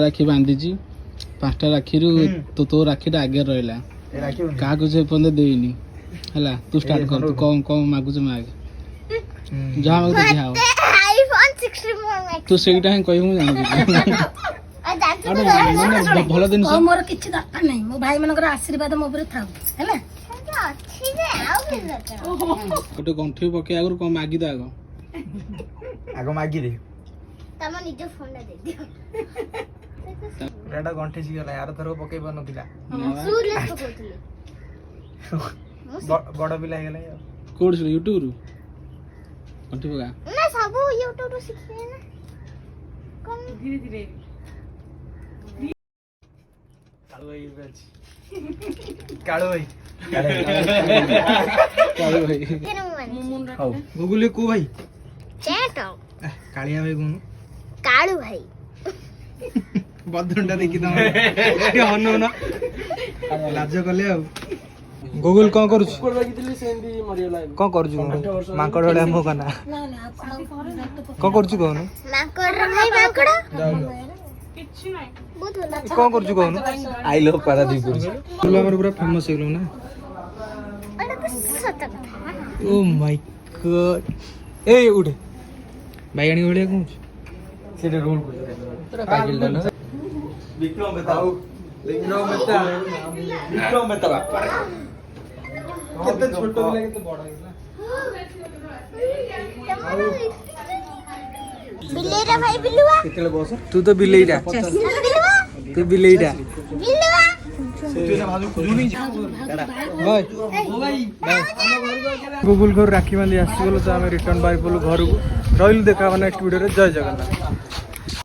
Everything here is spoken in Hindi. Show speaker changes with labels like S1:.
S1: राखी बांधी 5टा राखी तो तो राखी आगे रहा क्या पर्यटन देनी है तू स्टार्ट कर तू कौन कौन मागुच माग जहाँ मागुच जहाँ तू से कह भल दिन
S2: मोर किछि दरकार नहीं मो भाई मनकर आशीर्वाद मो ऊपर थाउ हैला
S1: गोटे गंठी पके आगु कौन मागी दे
S3: आगो मागी दे
S4: तम निज फोन दे दियो
S3: एटा गंठी सी गला यार थरो पके बनतिला
S4: सुरलेस पकोतले
S3: बड़ पिला हे गला
S1: कोड से यूट्यूब रु गंठी पका
S4: ना सब यूट्यूब रु सिखले ना कम धीरे धीरे
S3: काळू भाई बेच काळू भाई
S4: केन मन
S3: हाउ गूगल को भाई
S4: चैट
S3: कालिया भाई कोन
S4: काळू भाई
S3: बदुंडा देखि तम ए हनु न लाज कले आ गूगल कोन करू कोन लागितली सेंदी मरियला कोन करू मांकड़ डा मो कना
S2: ना ना
S3: कोन करू कोन
S4: मांकड़ भाई मांकड़
S2: किछि नाही
S4: बहुत होला
S3: कोन करू कोन आई लव पारादीप करू तुला हमर पूरा फेमस हेलो ना
S4: अरे तो सत कथा
S3: ओ माय गॉड ए उठ बायणी होलिया कोन सेटे रोल कर तेरा पागल ना विक्रम बताओ विक्रम बता कितने छोटो भी लगे तो बड़ा है ना
S4: बिल्लेरा भाई बिल्लुआ
S3: कितने बॉस तू तो बिल्लीटा
S4: बिल्लुआ
S3: तू बिल्लीटा
S4: बिल्लुआ
S3: गूगल घर राखी बांधी आसी तो आम रिटर्न बाहर पलु घर को रही देखा नेक्स्ट वीडियो जय जगन्नाथ।